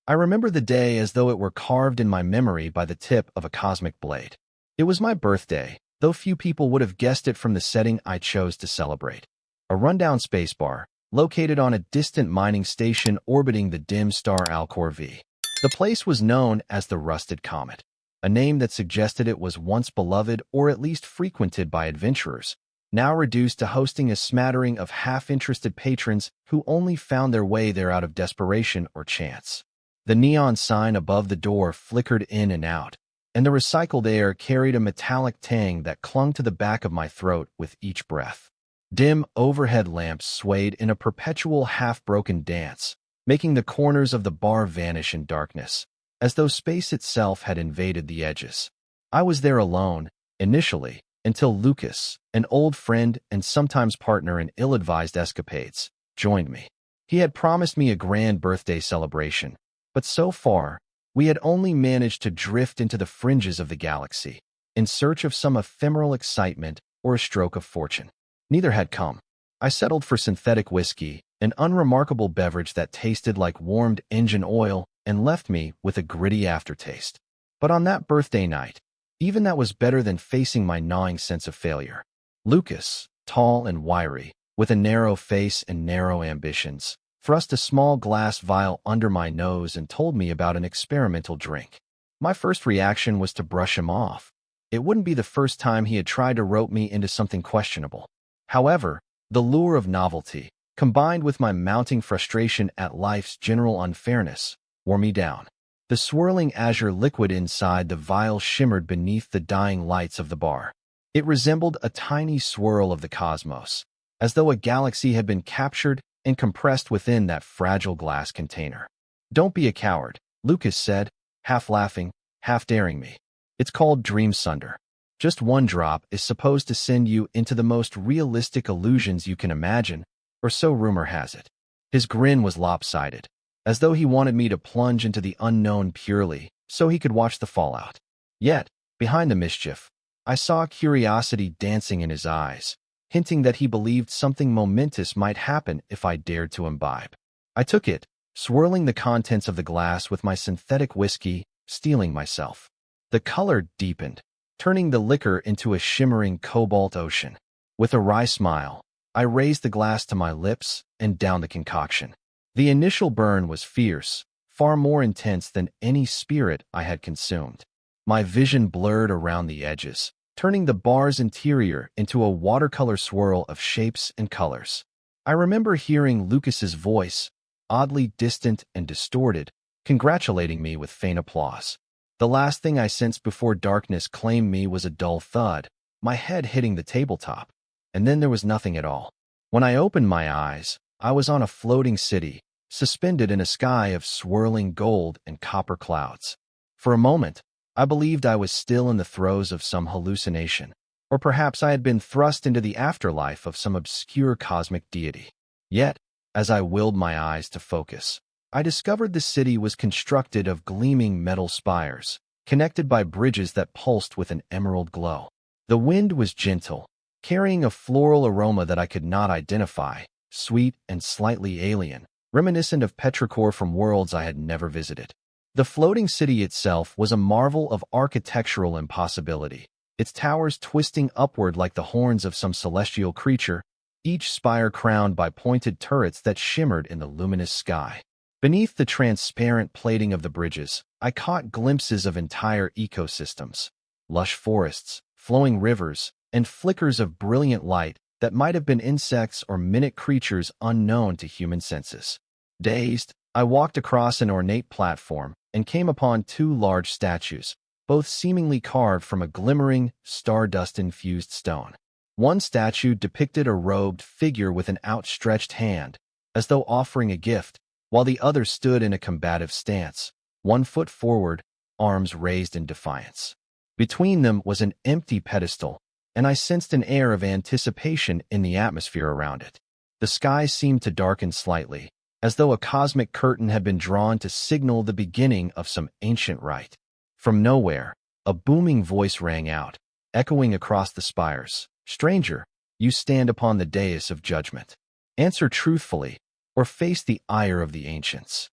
I remember the day as though it were carved in my memory by the tip of a cosmic blade. It was my birthday, though few people would have guessed it from the setting I chose to celebrate. A rundown space bar, located on a distant mining station orbiting the dim star Alcor V. The place was known as the Rusted Comet, a name that suggested it was once beloved or at least frequented by adventurers, now reduced to hosting a smattering of half-interested patrons who only found their way there out of desperation or chance. The neon sign above the door flickered in and out, and the recycled air carried a metallic tang that clung to the back of my throat with each breath. Dim overhead lamps swayed in a perpetual half-broken dance, making the corners of the bar vanish in darkness, as though space itself had invaded the edges. I was there alone, initially, until Lucas, an old friend and sometimes partner in ill-advised escapades, joined me. He had promised me a grand birthday celebration, but so far, we had only managed to drift into the fringes of the galaxy, in search of some ephemeral excitement or a stroke of fortune. Neither had come. I settled for synthetic whiskey, an unremarkable beverage that tasted like warmed engine oil and left me with a gritty aftertaste. But on that birthday night, even that was better than facing my gnawing sense of failure. Lucas, tall and wiry, with a narrow face and narrow ambitions, thrust a small glass vial under my nose and told me about an experimental drink. My first reaction was to brush him off. It wouldn't be the first time he had tried to rope me into something questionable. However, the lure of novelty, combined with my mounting frustration at life's general unfairness, wore me down. The swirling azure liquid inside the vial shimmered beneath the dying lights of the bar. It resembled a tiny swirl of the cosmos, as though a galaxy had been captured and compressed within that fragile glass container. "Don't be a coward," Lucas said, half laughing, half daring me. "It's called Dream Sunder. Just one drop is supposed to send you into the most realistic illusions you can imagine, or so rumor has it." His grin was lopsided, as though he wanted me to plunge into the unknown purely so he could watch the fallout. Yet, behind the mischief, I saw curiosity dancing in his eyes, hinting that he believed something momentous might happen if I dared to imbibe. I took it, swirling the contents of the glass with my synthetic whiskey, steeling myself. The color deepened, turning the liquor into a shimmering cobalt ocean. With a wry smile, I raised the glass to my lips and downed the concoction. The initial burn was fierce, far more intense than any spirit I had consumed. My vision blurred around the edges, turning the bar's interior into a watercolor swirl of shapes and colors. I remember hearing Lucas's voice, oddly distant and distorted, congratulating me with faint applause. The last thing I sensed before darkness claimed me was a dull thud, my head hitting the tabletop. And then there was nothing at all. When I opened my eyes, I was on a floating city, suspended in a sky of swirling gold and copper clouds. For a moment, I believed I was still in the throes of some hallucination, or perhaps I had been thrust into the afterlife of some obscure cosmic deity. Yet, as I willed my eyes to focus, I discovered the city was constructed of gleaming metal spires, connected by bridges that pulsed with an emerald glow. The wind was gentle, carrying a floral aroma that I could not identify, sweet and slightly alien, reminiscent of petrichor from worlds I had never visited. The floating city itself was a marvel of architectural impossibility, its towers twisting upward like the horns of some celestial creature, each spire crowned by pointed turrets that shimmered in the luminous sky. Beneath the transparent plating of the bridges, I caught glimpses of entire ecosystems, lush forests, flowing rivers, and flickers of brilliant light that might have been insects or minute creatures unknown to human senses. Dazed, I walked across an ornate platform and came upon two large statues, both seemingly carved from a glimmering, stardust-infused stone. One statue depicted a robed figure with an outstretched hand, as though offering a gift, while the other stood in a combative stance, 1 foot forward, arms raised in defiance. Between them was an empty pedestal, and I sensed an air of anticipation in the atmosphere around it. The sky seemed to darken slightly, as though a cosmic curtain had been drawn to signal the beginning of some ancient rite. From nowhere, a booming voice rang out, echoing across the spires. "Stranger, you stand upon the dais of judgment. Answer truthfully, or face the ire of the ancients."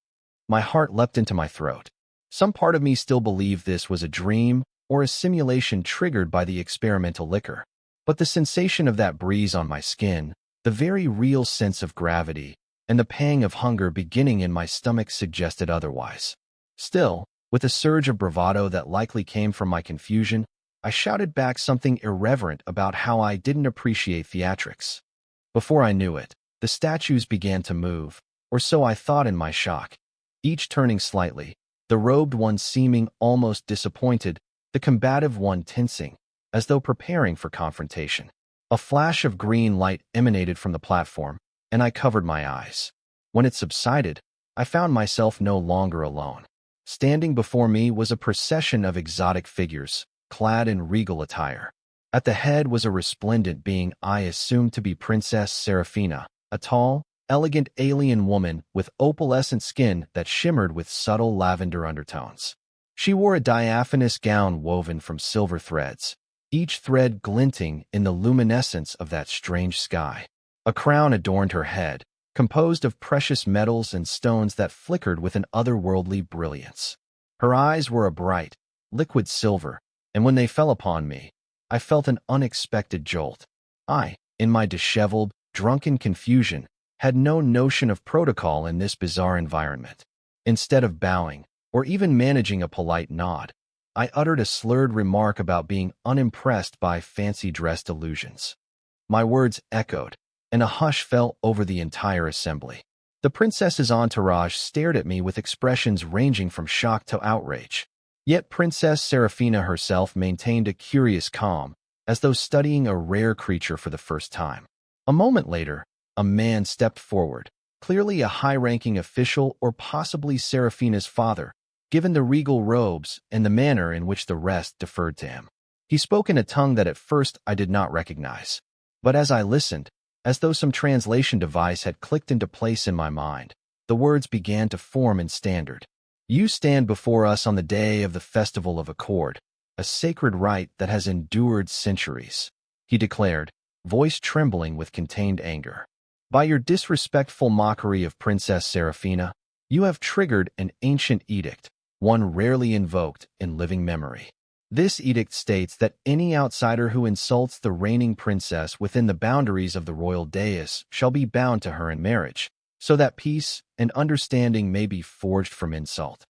My heart leapt into my throat. Some part of me still believed this was a dream or a simulation triggered by the experimental liquor. But the sensation of that breeze on my skin, the very real sense of gravity, and the pang of hunger beginning in my stomach suggested otherwise. Still, with a surge of bravado that likely came from my confusion, I shouted back something irreverent about how I didn't appreciate theatrics. Before I knew it, the statues began to move, or so I thought in my shock, each turning slightly, the robed one seeming almost disappointed, the combative one tensing, as though preparing for confrontation. A flash of green light emanated from the platform, and I covered my eyes. When it subsided, I found myself no longer alone. Standing before me was a procession of exotic figures, clad in regal attire. At the head was a resplendent being I assumed to be Princess Seraphina, a tall, elegant alien woman with opalescent skin that shimmered with subtle lavender undertones. She wore a diaphanous gown woven from silver threads, each thread glinting in the luminescence of that strange sky. A crown adorned her head, composed of precious metals and stones that flickered with an otherworldly brilliance. Her eyes were a bright, liquid silver, and when they fell upon me, I felt an unexpected jolt. I, in my disheveled, drunken confusion, had no notion of protocol in this bizarre environment. Instead of bowing, or even managing a polite nod, I uttered a slurred remark about being unimpressed by fancy-dressed illusions. My words echoed, and a hush fell over the entire assembly. The princess's entourage stared at me with expressions ranging from shock to outrage. Yet Princess Seraphina herself maintained a curious calm, as though studying a rare creature for the first time. A moment later, a man stepped forward, clearly a high-ranking official or possibly Seraphina's father, given the regal robes and the manner in which the rest deferred to him. He spoke in a tongue that at first I did not recognize. But as I listened, as though some translation device had clicked into place in my mind, the words began to form in standard. You stand before us on the day of the Festival of Accord, a sacred rite that has endured centuries, he declared, voice trembling with contained anger. By your disrespectful mockery of Princess Seraphina, you have triggered an ancient edict, one rarely invoked in living memory. This edict states that any outsider who insults the reigning princess within the boundaries of the royal dais shall be bound to her in marriage, so that peace and understanding may be forged from insult.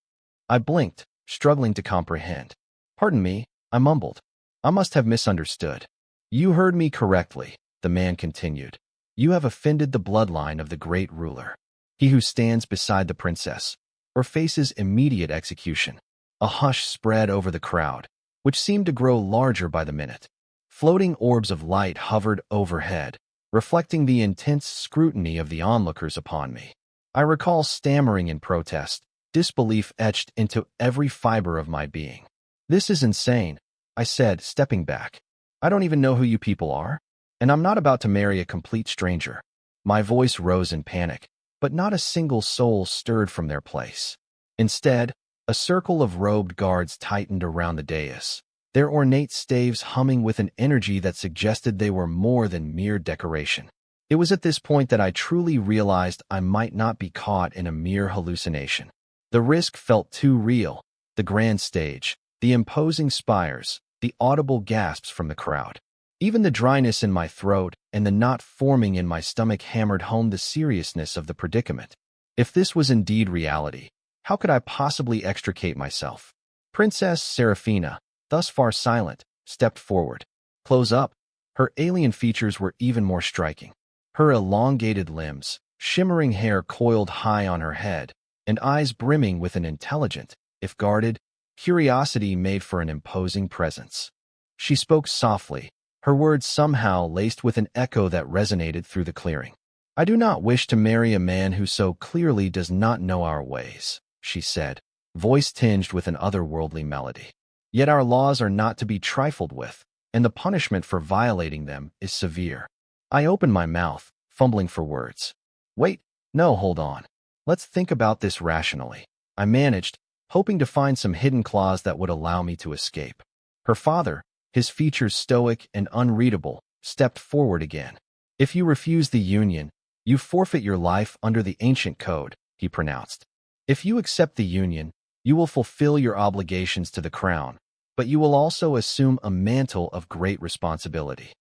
I blinked, struggling to comprehend. Pardon me, I mumbled. I must have misunderstood. You heard me correctly, the man continued. You have offended the bloodline of the great ruler, he who stands beside the princess, or faces immediate execution. A hush spread over the crowd, which seemed to grow larger by the minute. Floating orbs of light hovered overhead, reflecting the intense scrutiny of the onlookers upon me. I recall stammering in protest, disbelief etched into every fiber of my being. This is insane, I said, stepping back. I don't even know who you people are, and I'm not about to marry a complete stranger. My voice rose in panic, but not a single soul stirred from their place. Instead, a circle of robed guards tightened around the dais, their ornate staves humming with an energy that suggested they were more than mere decoration. It was at this point that I truly realized I might not be caught in a mere hallucination. The risk felt too real, the grand stage, the imposing spires, the audible gasps from the crowd. Even the dryness in my throat and the knot forming in my stomach hammered home the seriousness of the predicament. If this was indeed reality, how could I possibly extricate myself? Princess Seraphina, thus far silent, stepped forward. Close up. Her alien features were even more striking. Her elongated limbs, shimmering hair coiled high on her head, and eyes brimming with an intelligent, if guarded, curiosity made for an imposing presence. She spoke softly, her words somehow laced with an echo that resonated through the clearing. I do not wish to marry a man who so clearly does not know our ways, she said, voice tinged with an otherworldly melody. Yet our laws are not to be trifled with, and the punishment for violating them is severe. I opened my mouth, fumbling for words. Wait, no, hold on. Let's think about this rationally, I managed, hoping to find some hidden clause that would allow me to escape. Her father, his features stoic and unreadable, stepped forward again. If you refuse the union, you forfeit your life under the ancient code, he pronounced. If you accept the union, you will fulfill your obligations to the crown, but you will also assume a mantle of great responsibility.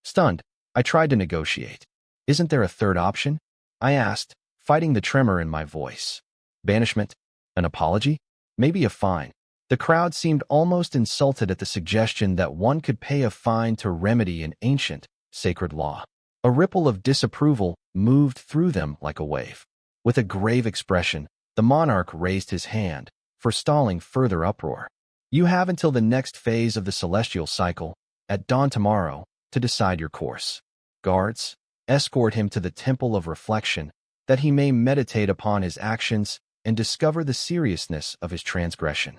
Stunned, I tried to negotiate. Isn't there a third option? I asked, fighting the tremor in my voice. Banishment? An apology? Maybe a fine. The crowd seemed almost insulted at the suggestion that one could pay a fine to remedy an ancient, sacred law. A ripple of disapproval moved through them like a wave. With a grave expression, the monarch raised his hand, forestalling further uproar. You have until the next phase of the celestial cycle, at dawn tomorrow, to decide your course. Guards, escort him to the temple of reflection, that he may meditate upon his actions and discover the seriousness of his transgression.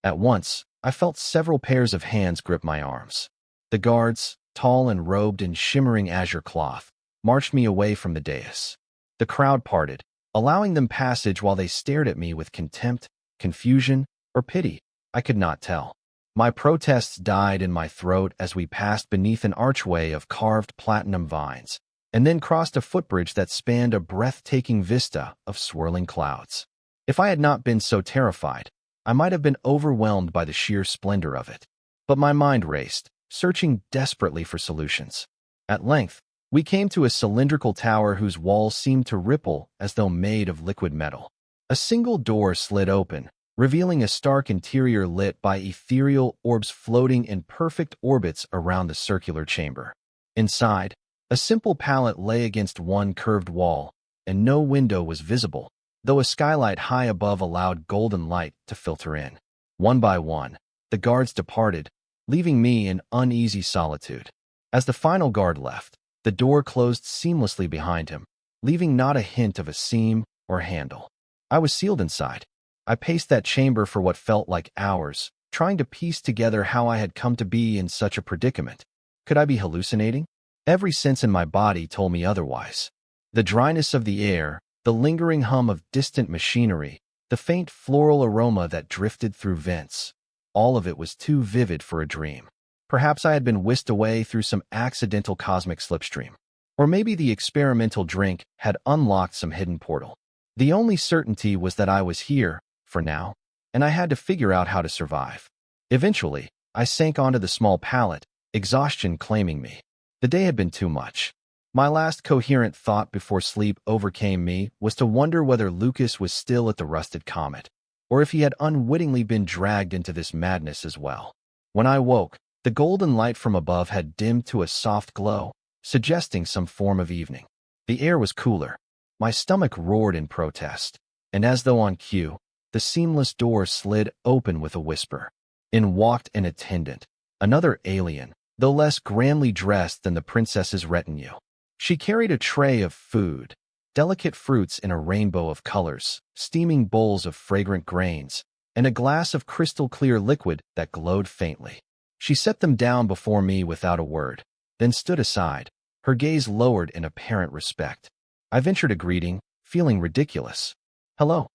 At once, I felt several pairs of hands grip my arms. The guards, tall and robed in shimmering azure cloth, marched me away from the dais. The crowd parted, allowing them passage while they stared at me with contempt, confusion, or pity. I could not tell. My protests died in my throat as we passed beneath an archway of carved platinum vines, and then crossed a footbridge that spanned a breathtaking vista of swirling clouds. If I had not been so terrified, I might have been overwhelmed by the sheer splendor of it. But my mind raced, searching desperately for solutions. At length, we came to a cylindrical tower whose walls seemed to ripple as though made of liquid metal. A single door slid open, revealing a stark interior lit by ethereal orbs floating in perfect orbits around the circular chamber. Inside, a simple pallet lay against one curved wall, and no window was visible, though a skylight high above allowed golden light to filter in. One by one, the guards departed, leaving me in uneasy solitude. As the final guard left, the door closed seamlessly behind him, leaving not a hint of a seam or handle. I was sealed inside. I paced that chamber for what felt like hours, trying to piece together how I had come to be in such a predicament. Could I be hallucinating? Every sense in my body told me otherwise. The dryness of the air, the lingering hum of distant machinery, the faint floral aroma that drifted through vents, all of it was too vivid for a dream. Perhaps I had been whisked away through some accidental cosmic slipstream. Or maybe the experimental drink had unlocked some hidden portal. The only certainty was that I was here, for now, and I had to figure out how to survive. Eventually, I sank onto the small pallet, exhaustion claiming me. The day had been too much. My last coherent thought before sleep overcame me was to wonder whether Lucas was still at the rusted comet, or if he had unwittingly been dragged into this madness as well. When I woke, the golden light from above had dimmed to a soft glow, suggesting some form of evening. The air was cooler. My stomach roared in protest, and as though on cue, the seamless door slid open with a whisper. In walked an attendant, another alien, though less grandly dressed than the princess's retinue. She carried a tray of food, delicate fruits in a rainbow of colors, steaming bowls of fragrant grains, and a glass of crystal-clear liquid that glowed faintly. She set them down before me without a word, then stood aside, her gaze lowered in apparent respect. I ventured a greeting, feeling ridiculous. "Hello,"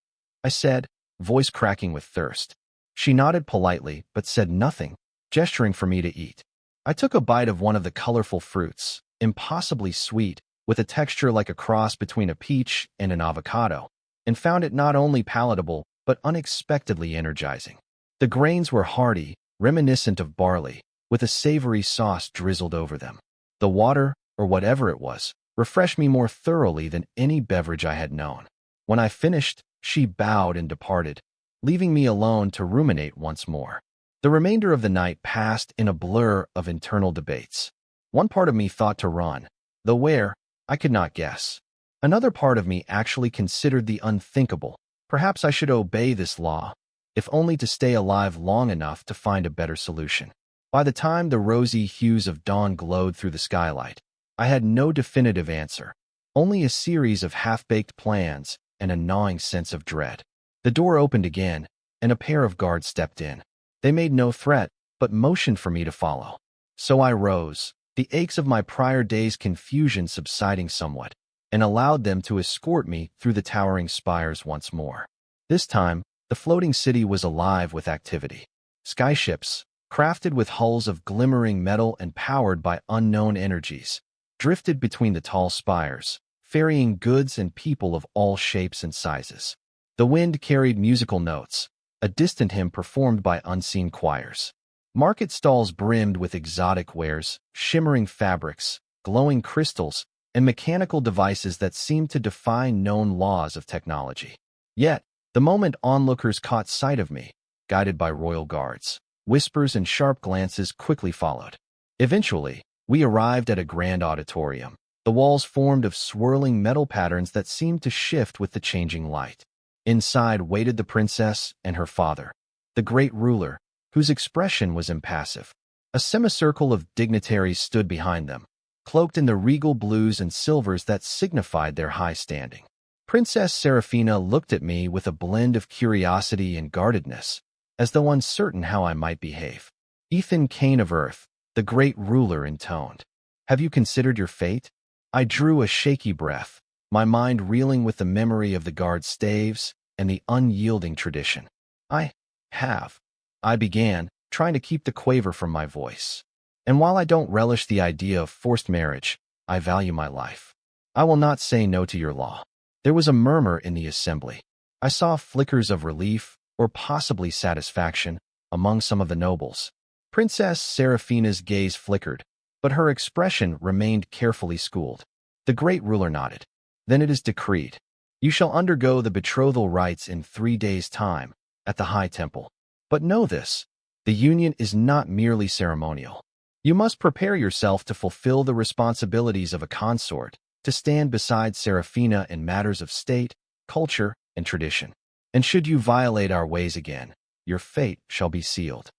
I said, voice cracking with thirst. She nodded politely, but said nothing, gesturing for me to eat. I took a bite of one of the colorful fruits, impossibly sweet, with a texture like a cross between a peach and an avocado, and found it not only palatable, but unexpectedly energizing. The grains were hearty, reminiscent of barley, with a savory sauce drizzled over them. The water, or whatever it was, refreshed me more thoroughly than any beverage I had known. When I finished, she bowed and departed, leaving me alone to ruminate once more. The remainder of the night passed in a blur of internal debates. One part of me thought to run, though where, I could not guess. Another part of me actually considered the unthinkable. Perhaps I should obey this law, if only to stay alive long enough to find a better solution. By the time the rosy hues of dawn glowed through the skylight, I had no definitive answer, only a series of half-baked plans and a gnawing sense of dread. The door opened again, and a pair of guards stepped in. They made no threat, but motioned for me to follow. So I rose, the aches of my prior day's confusion subsiding somewhat, and allowed them to escort me through the towering spires once more. This time, the floating city was alive with activity. Skyships, crafted with hulls of glimmering metal and powered by unknown energies, drifted between the tall spires, ferrying goods and people of all shapes and sizes. The wind carried musical notes, a distant hymn performed by unseen choirs. Market stalls brimmed with exotic wares, shimmering fabrics, glowing crystals, and mechanical devices that seemed to defy known laws of technology. Yet, the moment onlookers caught sight of me, guided by royal guards, whispers and sharp glances quickly followed. Eventually, we arrived at a grand auditorium, the walls formed of swirling metal patterns that seemed to shift with the changing light. Inside waited the princess and her father, the great ruler, whose expression was impassive. A semicircle of dignitaries stood behind them, cloaked in the regal blues and silvers that signified their high standing. Princess Seraphina looked at me with a blend of curiosity and guardedness, as though uncertain how I might behave. Ethan Kane of Earth, the great ruler, intoned, "Have you considered your fate?" I drew a shaky breath, my mind reeling with the memory of the guard's staves and the unyielding tradition. "I have," I began, trying to keep the quaver from my voice. "And while I don't relish the idea of forced marriage, I value my life. I will not say no to your law." There was a murmur in the assembly. I saw flickers of relief, or possibly satisfaction, among some of the nobles. Princess Seraphina's gaze flickered, but her expression remained carefully schooled. The great ruler nodded. "Then it is decreed. You shall undergo the betrothal rites in 3 days' time, at the High Temple. But know this, the union is not merely ceremonial. You must prepare yourself to fulfill the responsibilities of a consort, to stand beside Seraphina in matters of state, culture, and tradition. And should you violate our ways again, your fate shall be sealed."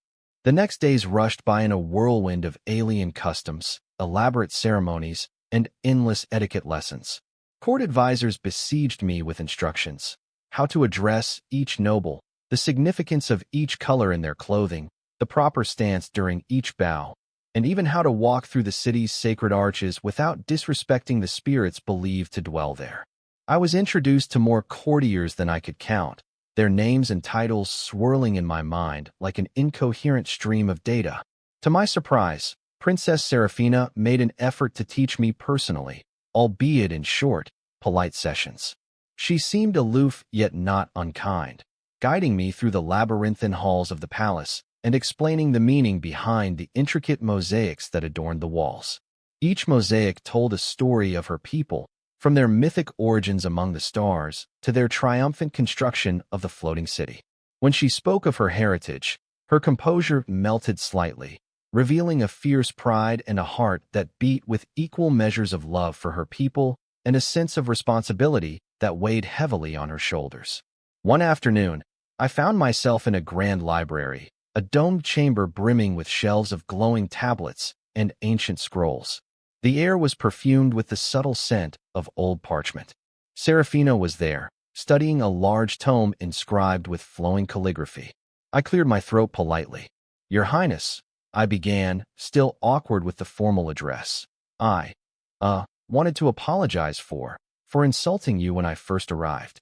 The next days rushed by in a whirlwind of alien customs, elaborate ceremonies, and endless etiquette lessons. Court advisors besieged me with instructions: how to address each noble, the significance of each color in their clothing, the proper stance during each bow, and even how to walk through the city's sacred arches without disrespecting the spirits believed to dwell there. I was introduced to more courtiers than I could count, their names and titles swirling in my mind like an incoherent stream of data. To my surprise, Princess Seraphina made an effort to teach me personally, albeit in short, polite sessions. She seemed aloof yet not unkind, guiding me through the labyrinthine halls of the palace and explaining the meaning behind the intricate mosaics that adorned the walls. Each mosaic told a story of her people, from their mythic origins among the stars to their triumphant construction of the floating city. When she spoke of her heritage, her composure melted slightly, revealing a fierce pride and a heart that beat with equal measures of love for her people and a sense of responsibility that weighed heavily on her shoulders. One afternoon, I found myself in a grand library, a domed chamber brimming with shelves of glowing tablets and ancient scrolls. The air was perfumed with the subtle scent of old parchment. Seraphina was there, studying a large tome inscribed with flowing calligraphy. I cleared my throat politely. "Your Highness," I began, still awkward with the formal address. "I wanted to apologize for insulting you when I first arrived."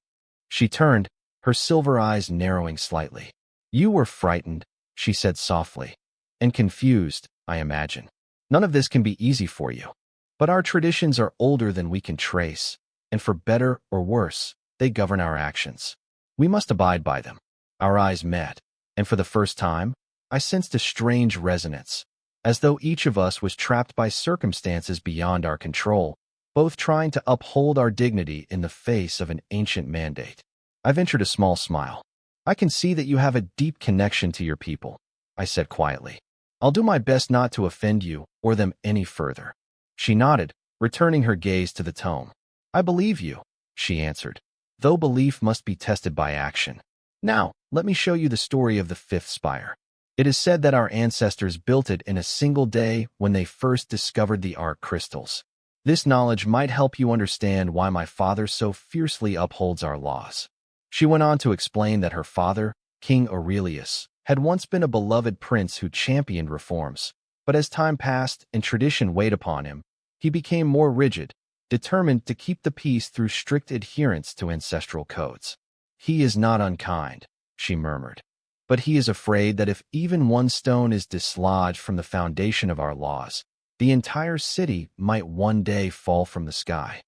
She turned, her silver eyes narrowing slightly. "You were frightened," she said softly, "and confused, I imagine. None of this can be easy for you. But our traditions are older than we can trace, and for better or worse, they govern our actions. We must abide by them." Our eyes met, and for the first time, I sensed a strange resonance, as though each of us was trapped by circumstances beyond our control, both trying to uphold our dignity in the face of an ancient mandate. I ventured a small smile. "I can see that you have a deep connection to your people," I said quietly. "I'll do my best not to offend you or them any further." She nodded, returning her gaze to the tome. "I believe you," she answered, "though belief must be tested by action. Now, let me show you the story of the fifth spire. It is said that our ancestors built it in a single day when they first discovered the arc crystals. This knowledge might help you understand why my father so fiercely upholds our laws." She went on to explain that her father, King Aurelius, had once been a beloved prince who championed reforms, but as time passed and tradition weighed upon him, he became more rigid, determined to keep the peace through strict adherence to ancestral codes. "He is not unkind," she murmured, "but he is afraid that if even one stone is dislodged from the foundation of our laws, the entire city might one day fall from the sky."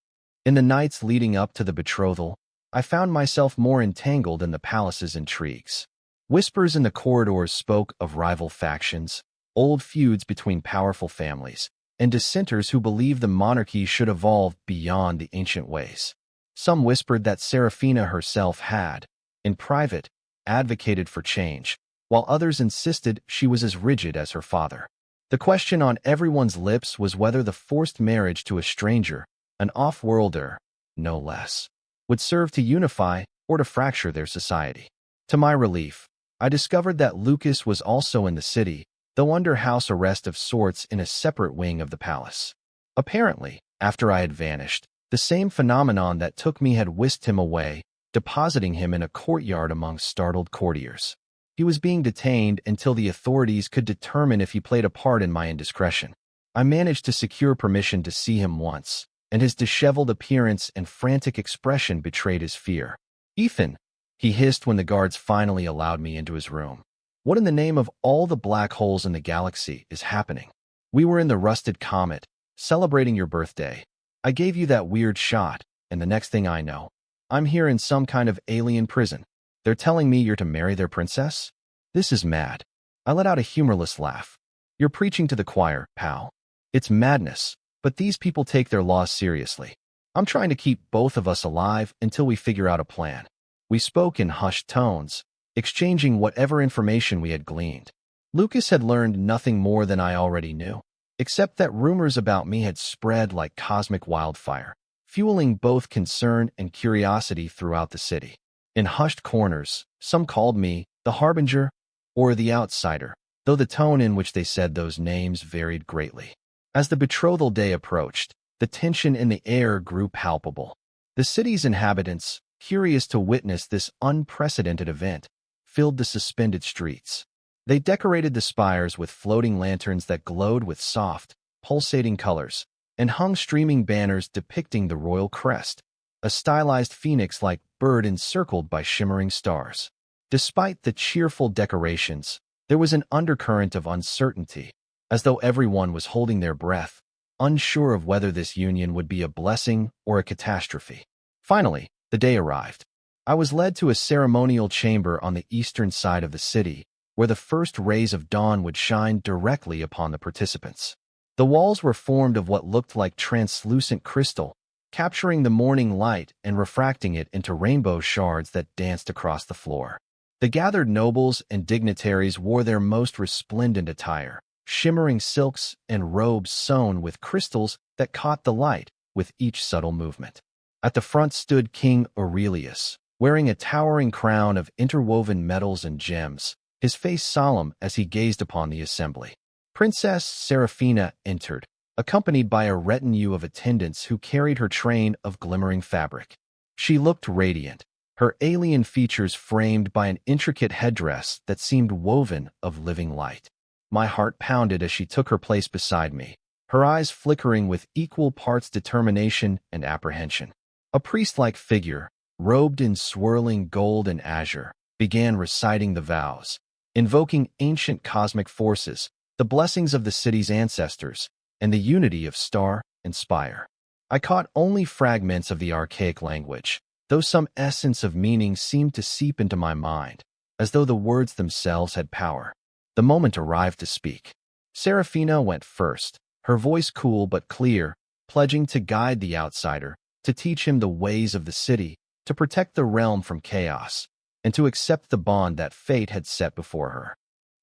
In the nights leading up to the betrothal, I found myself more entangled in the palace's intrigues. Whispers in the corridors spoke of rival factions, old feuds between powerful families, and dissenters who believed the monarchy should evolve beyond the ancient ways. Some whispered that Seraphina herself had, in private, advocated for change, while others insisted she was as rigid as her father. The question on everyone's lips was whether the forced marriage to a stranger, an off-worlder, no less, would serve to unify or to fracture their society. To my relief, I discovered that Lucas was also in the city, though under house arrest of sorts in a separate wing of the palace. Apparently, after I had vanished, the same phenomenon that took me had whisked him away, depositing him in a courtyard among startled courtiers. He was being detained until the authorities could determine if he played a part in my indiscretion. I managed to secure permission to see him once, and his disheveled appearance and frantic expression betrayed his fear. "Ethan," he hissed when the guards finally allowed me into his room. "What in the name of all the black holes in the galaxy is happening? We were in the rusted comet, celebrating your birthday. I gave you that weird shot, and the next thing I know, I'm here in some kind of alien prison. They're telling me you're to marry their princess? This is mad." I let out a humorless laugh. "You're preaching to the choir, pal. It's madness, but these people take their laws seriously. I'm trying to keep both of us alive until we figure out a plan." We spoke in hushed tones, exchanging whatever information we had gleaned. Lucas had learned nothing more than I already knew, except that rumors about me had spread like cosmic wildfire, fueling both concern and curiosity throughout the city. In hushed corners, some called me the Harbinger or the Outsider, though the tone in which they said those names varied greatly. As the betrothal day approached, the tension in the air grew palpable. The city's inhabitants, curious to witness this unprecedented event, filled the suspended streets. They decorated the spires with floating lanterns that glowed with soft, pulsating colors, and hung streaming banners depicting the royal crest, a stylized phoenix-like bird encircled by shimmering stars. Despite the cheerful decorations, there was an undercurrent of uncertainty, as though everyone was holding their breath, unsure of whether this union would be a blessing or a catastrophe. Finally, the day arrived. I was led to a ceremonial chamber on the eastern side of the city, where the first rays of dawn would shine directly upon the participants. The walls were formed of what looked like translucent crystal, capturing the morning light and refracting it into rainbow shards that danced across the floor. The gathered nobles and dignitaries wore their most resplendent attire, shimmering silks and robes sewn with crystals that caught the light with each subtle movement. At the front stood King Aurelius, wearing a towering crown of interwoven metals and gems, his face solemn as he gazed upon the assembly. Princess Seraphina entered, accompanied by a retinue of attendants who carried her train of glimmering fabric. She looked radiant, her alien features framed by an intricate headdress that seemed woven of living light. My heart pounded as she took her place beside me, her eyes flickering with equal parts determination and apprehension. A priest-like figure, robed in swirling gold and azure, began reciting the vows, invoking ancient cosmic forces, the blessings of the city's ancestors, and the unity of star and spire. I caught only fragments of the archaic language, though some essence of meaning seemed to seep into my mind, as though the words themselves had power. The moment arrived to speak. Seraphina went first, her voice cool but clear, pledging to guide the outsider, to teach him the ways of the city, to protect the realm from chaos, and to accept the bond that fate had set before her.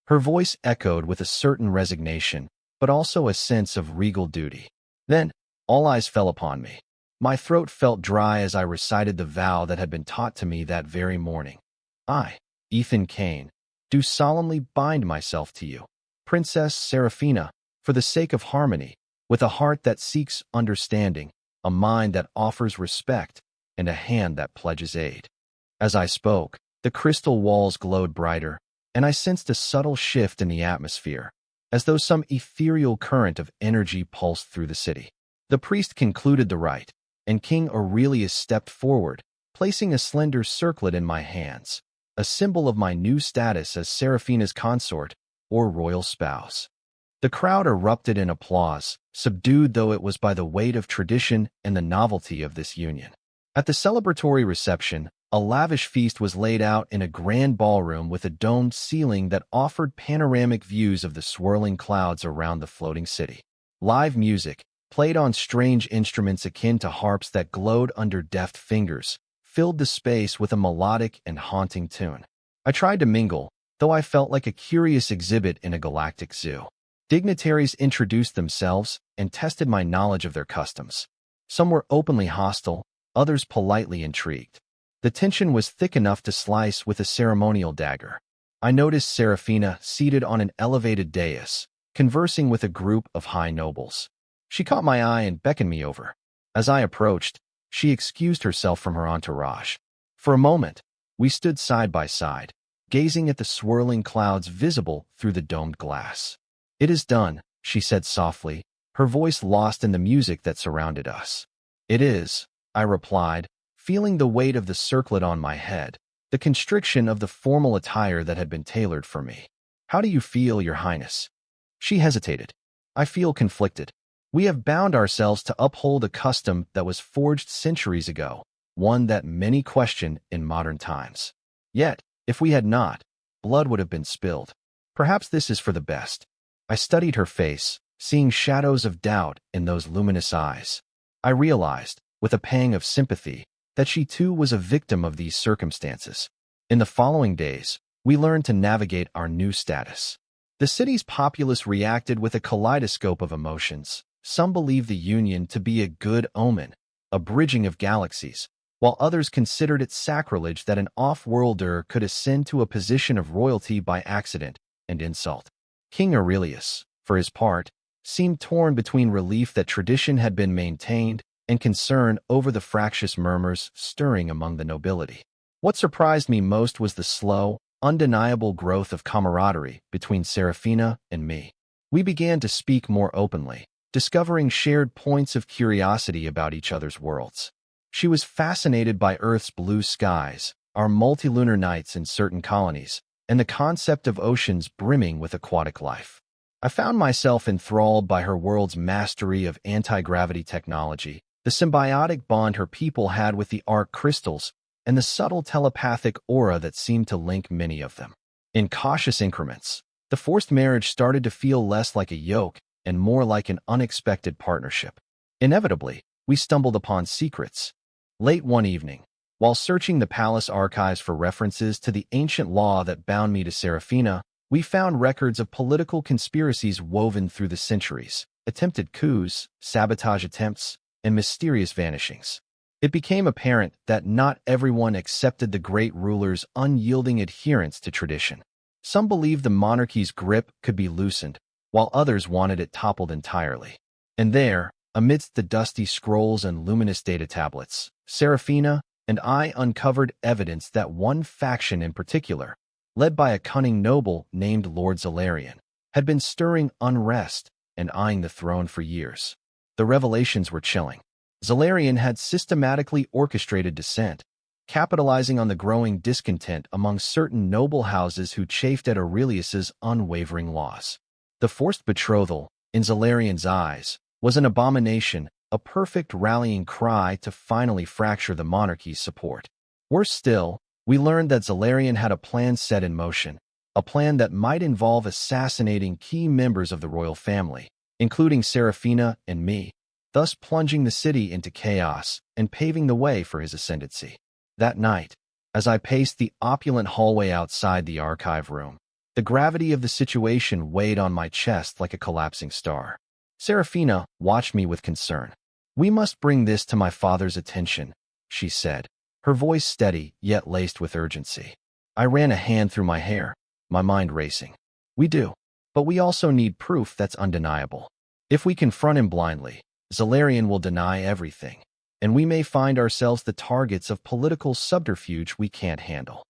Her voice echoed with a certain resignation, but also a sense of regal duty. Then, all eyes fell upon me. My throat felt dry as I recited the vow that had been taught to me that very morning. I, Ethan Kane, do solemnly bind myself to you, Princess Seraphina, for the sake of harmony, with a heart that seeks understanding, a mind that offers respect, and a hand that pledges aid. As I spoke, the crystal walls glowed brighter, and I sensed a subtle shift in the atmosphere, as though some ethereal current of energy pulsed through the city. The priest concluded the rite, and King Aurelius stepped forward, placing a slender circlet in my hands, a symbol of my new status as Seraphina's consort, or royal spouse. The crowd erupted in applause, subdued though it was by the weight of tradition and the novelty of this union. At the celebratory reception, a lavish feast was laid out in a grand ballroom with a domed ceiling that offered panoramic views of the swirling clouds around the floating city. Live music, played on strange instruments akin to harps that glowed under deft fingers, filled the space with a melodic and haunting tune. I tried to mingle, though I felt like a curious exhibit in a galactic zoo. Dignitaries introduced themselves and tested my knowledge of their customs. Some were openly hostile, others politely intrigued. The tension was thick enough to slice with a ceremonial dagger. I noticed Seraphina seated on an elevated dais, conversing with a group of high nobles. She caught my eye and beckoned me over. As I approached, she excused herself from her entourage. For a moment, we stood side by side, gazing at the swirling clouds visible through the domed glass. "It is done," she said softly, her voice lost in the music that surrounded us. "It is," I replied, feeling the weight of the circlet on my head, the constriction of the formal attire that had been tailored for me. "How do you feel, Your Highness?" She hesitated. "I feel conflicted. We have bound ourselves to uphold a custom that was forged centuries ago, one that many question in modern times. Yet, if we had not, blood would have been spilled. Perhaps this is for the best." I studied her face, seeing shadows of doubt in those luminous eyes. I realized, with a pang of sympathy, that she too was a victim of these circumstances. In the following days, we learned to navigate our new status. The city's populace reacted with a kaleidoscope of emotions. Some believed the union to be a good omen, a bridging of galaxies, while others considered it sacrilege that an off-worlder could ascend to a position of royalty by accident and insult. King Aurelius, for his part, seemed torn between relief that tradition had been maintained and concern over the fractious murmurs stirring among the nobility. What surprised me most was the slow, undeniable growth of camaraderie between Seraphina and me. We began to speak more openly, discovering shared points of curiosity about each other's worlds. She was fascinated by Earth's blue skies, our multilunar nights in certain colonies, and the concept of oceans brimming with aquatic life. I found myself enthralled by her world's mastery of anti-gravity technology, the symbiotic bond her people had with the arc crystals, and the subtle telepathic aura that seemed to link many of them. In cautious increments, the forced marriage started to feel less like a yoke and more like an unexpected partnership. Inevitably, we stumbled upon secrets. Late one evening, while searching the palace archives for references to the ancient law that bound me to Seraphina, we found records of political conspiracies woven through the centuries, attempted coups, sabotage attempts, and mysterious vanishings. It became apparent that not everyone accepted the great ruler's unyielding adherence to tradition. Some believed the monarchy's grip could be loosened, while others wanted it toppled entirely. And there, amidst the dusty scrolls and luminous data tablets, Seraphina and I uncovered evidence that one faction in particular, led by a cunning noble named Lord Zalarian, had been stirring unrest and eyeing the throne for years. The revelations were chilling. Zalarian had systematically orchestrated dissent, capitalizing on the growing discontent among certain noble houses who chafed at Aurelius's unwavering laws. The forced betrothal, in Zalarian's eyes, was an abomination, a perfect rallying cry to finally fracture the monarchy's support. Worse still, we learned that Zalarian had a plan set in motion, a plan that might involve assassinating key members of the royal family, including Seraphina and me, thus plunging the city into chaos and paving the way for his ascendancy. That night, as I paced the opulent hallway outside the archive room, the gravity of the situation weighed on my chest like a collapsing star. Seraphina watched me with concern. "We must bring this to my father's attention," she said, her voice steady yet laced with urgency. I ran a hand through my hair, my mind racing. "We do, but we also need proof that's undeniable. If we confront him blindly, Zalarian will deny everything, and we may find ourselves the targets of political subterfuge we can't handle."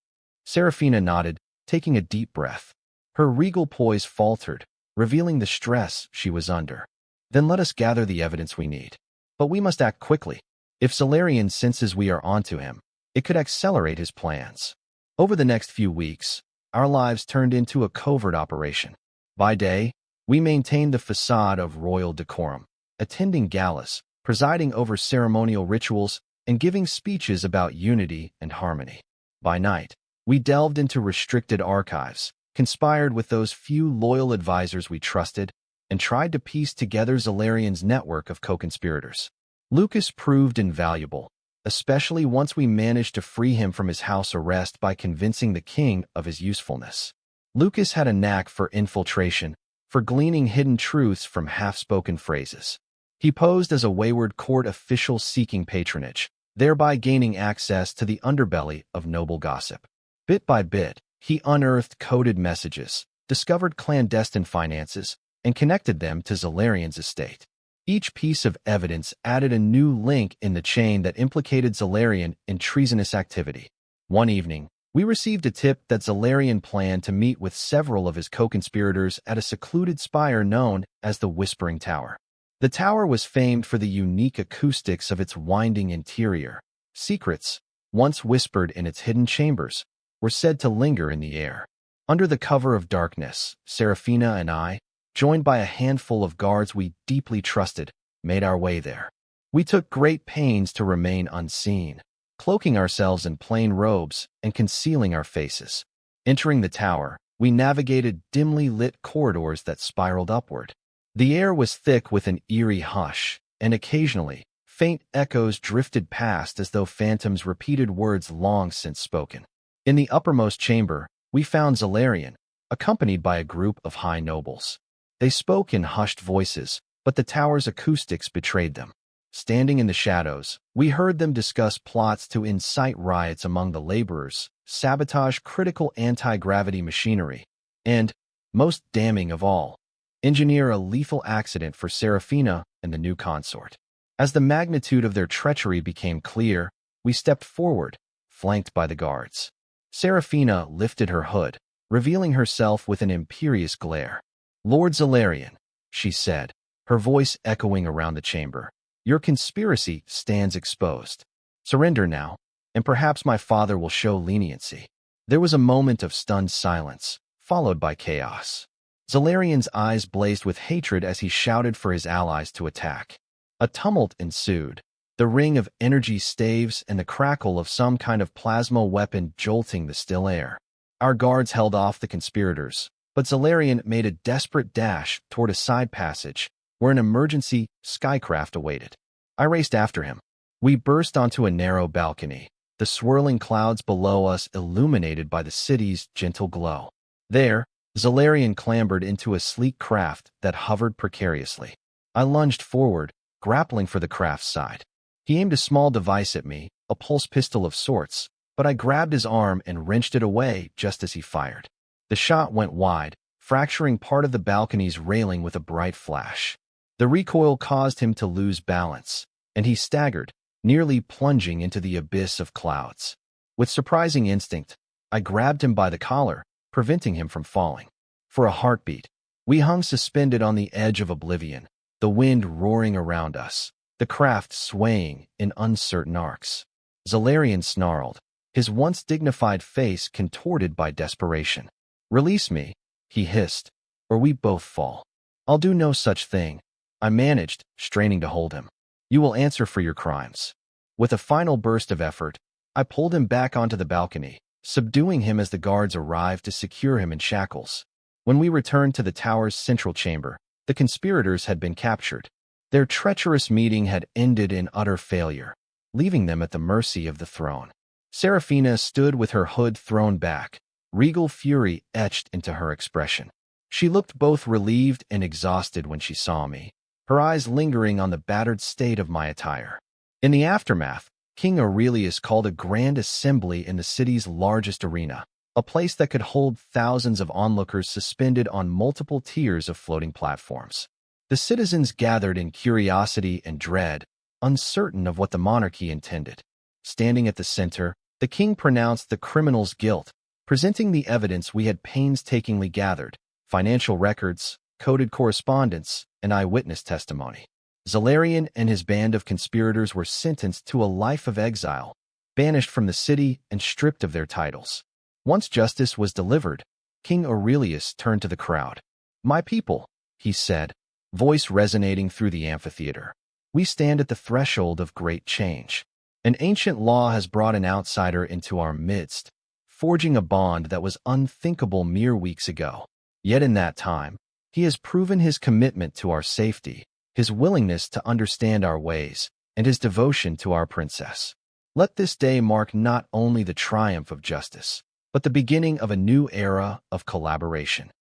Seraphina nodded, taking a deep breath. Her regal poise faltered, revealing the stress she was under. "Then let us gather the evidence we need. But we must act quickly. If Zalarian senses we are onto him, it could accelerate his plans." Over the next few weeks, our lives turned into a covert operation. By day, we maintained the facade of royal decorum, attending galas, presiding over ceremonial rituals, and giving speeches about unity and harmony. By night, we delved into restricted archives, conspired with those few loyal advisors we trusted, and tried to piece together Zalarian's network of co-conspirators. Lucas proved invaluable, especially once we managed to free him from his house arrest by convincing the king of his usefulness. Lucas had a knack for infiltration, for gleaning hidden truths from half-spoken phrases. He posed as a wayward court official seeking patronage, thereby gaining access to the underbelly of noble gossip. Bit by bit, he unearthed coded messages, discovered clandestine finances, and connected them to Zalarian's estate. Each piece of evidence added a new link in the chain that implicated Zalarian in treasonous activity. One evening, we received a tip that Zalarian planned to meet with several of his co-conspirators at a secluded spire known as the Whispering Tower. The tower was famed for the unique acoustics of its winding interior. Secrets, once whispered in its hidden chambers, were said to linger in the air. Under the cover of darkness, Seraphina and I, joined by a handful of guards we deeply trusted, made our way there. We took great pains to remain unseen, cloaking ourselves in plain robes and concealing our faces. Entering the tower, we navigated dimly lit corridors that spiraled upward. The air was thick with an eerie hush, and occasionally, faint echoes drifted past as though phantoms repeated words long since spoken. In the uppermost chamber, we found Zalarian, accompanied by a group of high nobles. They spoke in hushed voices, but the tower's acoustics betrayed them. Standing in the shadows, we heard them discuss plots to incite riots among the laborers, sabotage critical anti-gravity machinery, and, most damning of all, engineer a lethal accident for Seraphina and the new consort. As the magnitude of their treachery became clear, we stepped forward, flanked by the guards. Seraphina lifted her hood, revealing herself with an imperious glare. "Lord Zalarian," she said, her voice echoing around the chamber, "your conspiracy stands exposed. Surrender now, and perhaps my father will show leniency." There was a moment of stunned silence, followed by chaos. Zalarian's eyes blazed with hatred as he shouted for his allies to attack. A tumult ensued, the ring of energy staves and the crackle of some kind of plasma weapon jolting the still air. Our guards held off the conspirators, but Zalarian made a desperate dash toward a side passage where an emergency skycraft awaited. I raced after him. We burst onto a narrow balcony, the swirling clouds below us illuminated by the city's gentle glow. There, Zalarian clambered into a sleek craft that hovered precariously. I lunged forward, grappling for the craft's side. He aimed a small device at me, a pulse pistol of sorts, but I grabbed his arm and wrenched it away just as he fired. The shot went wide, fracturing part of the balcony's railing with a bright flash. The recoil caused him to lose balance, and he staggered, nearly plunging into the abyss of clouds. With surprising instinct, I grabbed him by the collar, preventing him from falling. For a heartbeat, we hung suspended on the edge of oblivion, the wind roaring around us, the craft swaying in uncertain arcs. Zalarian snarled, his once dignified face contorted by desperation. "Release me," he hissed, "or we both fall." "I'll do no such thing," I managed, straining to hold him. "You will answer for your crimes." With a final burst of effort, I pulled him back onto the balcony, subduing him as the guards arrived to secure him in shackles. When we returned to the tower's central chamber, the conspirators had been captured. Their treacherous meeting had ended in utter failure, leaving them at the mercy of the throne. Seraphina stood with her hood thrown back, regal fury etched into her expression. She looked both relieved and exhausted when she saw me, her eyes lingering on the battered state of my attire. In the aftermath, King Aurelius called a grand assembly in the city's largest arena, a place that could hold thousands of onlookers suspended on multiple tiers of floating platforms. The citizens gathered in curiosity and dread, uncertain of what the monarchy intended. Standing at the center, the king pronounced the criminal's guilt, presenting the evidence we had painstakingly gathered: financial records, coded correspondence, and eyewitness testimony. Zalarian and his band of conspirators were sentenced to a life of exile, banished from the city and stripped of their titles. Once justice was delivered, King Aurelius turned to the crowd. "My people," he said, voice resonating through the amphitheater, "we stand at the threshold of great change. An ancient law has brought an outsider into our midst, forging a bond that was unthinkable mere weeks ago. Yet in that time, he has proven his commitment to our safety, his willingness to understand our ways, and his devotion to our princess. Let this day mark not only the triumph of justice, but the beginning of a new era of collaboration.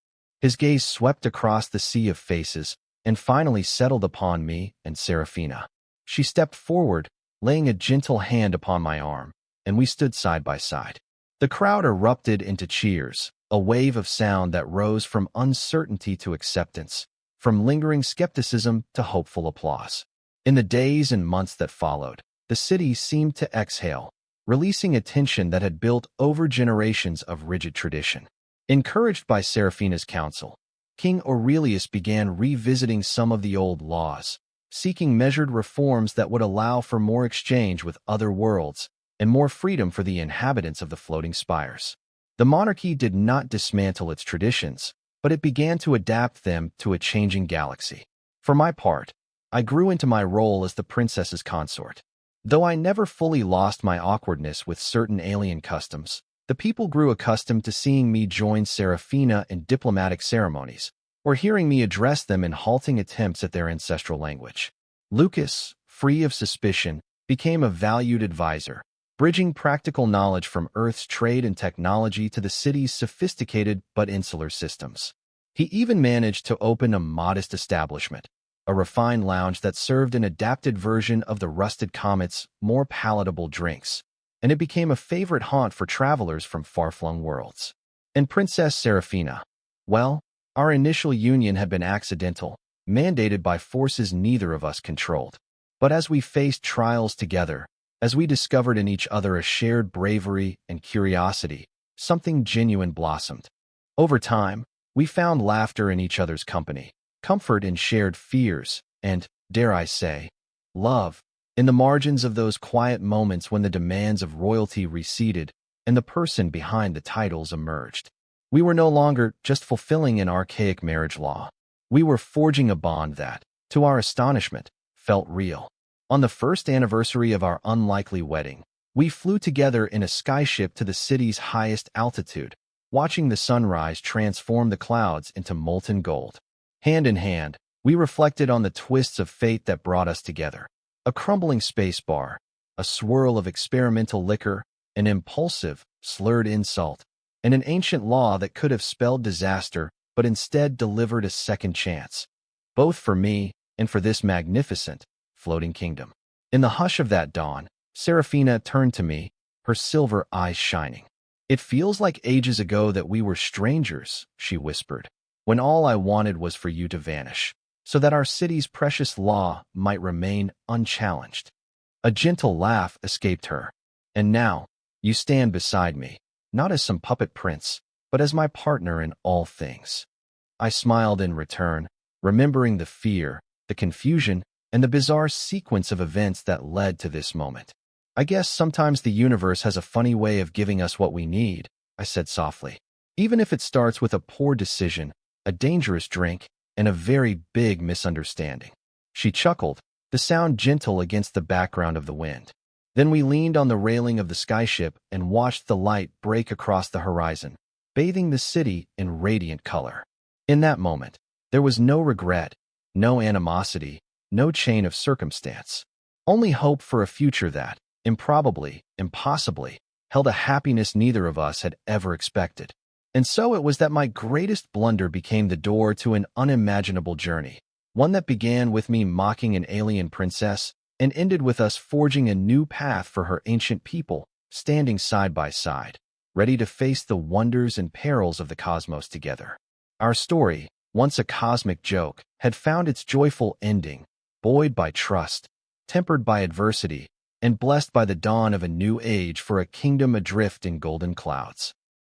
His gaze swept across the sea of faces and finally settled upon me and Seraphina. She stepped forward, laying a gentle hand upon my arm, and we stood side by side. The crowd erupted into cheers, a wave of sound that rose from uncertainty to acceptance, from lingering skepticism to hopeful applause. In the days and months that followed, the city seemed to exhale, releasing a tension that had built over generations of rigid tradition. Encouraged by Seraphina's counsel, King Aurelius began revisiting some of the old laws, seeking measured reforms that would allow for more exchange with other worlds and more freedom for the inhabitants of the floating spires. The monarchy did not dismantle its traditions, but it began to adapt them to a changing galaxy. For my part, I grew into my role as the princess's consort. Though I never fully lost my awkwardness with certain alien customs, the people grew accustomed to seeing me join Seraphina in diplomatic ceremonies, or hearing me address them in halting attempts at their ancestral language. Lucas, free of suspicion, became a valued advisor, bridging practical knowledge from Earth's trade and technology to the city's sophisticated but insular systems. He even managed to open a modest establishment, a refined lounge that served an adapted version of the Rusted Comet's more palatable drinks, and it became a favorite haunt for travelers from far-flung worlds. And Princess Seraphina, well, our initial union had been accidental, mandated by forces neither of us controlled. But as we faced trials together, as we discovered in each other a shared bravery and curiosity, something genuine blossomed. Over time, we found laughter in each other's company, comfort in shared fears, and, dare I say, love in the margins of those quiet moments when the demands of royalty receded and the person behind the titles emerged. We were no longer just fulfilling an archaic marriage law. We were forging a bond that, to our astonishment, felt real. On the first anniversary of our unlikely wedding, we flew together in a skyship to the city's highest altitude, watching the sunrise transform the clouds into molten gold. Hand in hand, we reflected on the twists of fate that brought us together. A crumbling space bar, a swirl of experimental liquor, an impulsive, slurred insult, and an ancient law that could have spelled disaster but instead delivered a second chance, both for me and for this magnificent, floating kingdom. In the hush of that dawn, Seraphina turned to me, her silver eyes shining. "It feels like ages ago that we were strangers," she whispered, "when all I wanted was for you to vanish, so that our city's precious law might remain unchallenged." A gentle laugh escaped her. "And now, you stand beside me, not as some puppet prince, but as my partner in all things." I smiled in return, remembering the fear, the confusion, and the bizarre sequence of events that led to this moment. "I guess sometimes the universe has a funny way of giving us what we need," I said softly. "Even if it starts with a poor decision, a dangerous drink, and a very big misunderstanding." She chuckled, the sound gentle against the background of the wind. Then we leaned on the railing of the skyship and watched the light break across the horizon, bathing the city in radiant color. In that moment, there was no regret, no animosity, no chain of circumstance. Only hope for a future that, improbably, impossibly, held a happiness neither of us had ever expected. And so it was that my greatest blunder became the door to an unimaginable journey, one that began with me mocking an alien princess and ended with us forging a new path for her ancient people, standing side by side, ready to face the wonders and perils of the cosmos together. Our story, once a cosmic joke, had found its joyful ending, buoyed by trust, tempered by adversity, and blessed by the dawn of a new age for a kingdom adrift in golden clouds.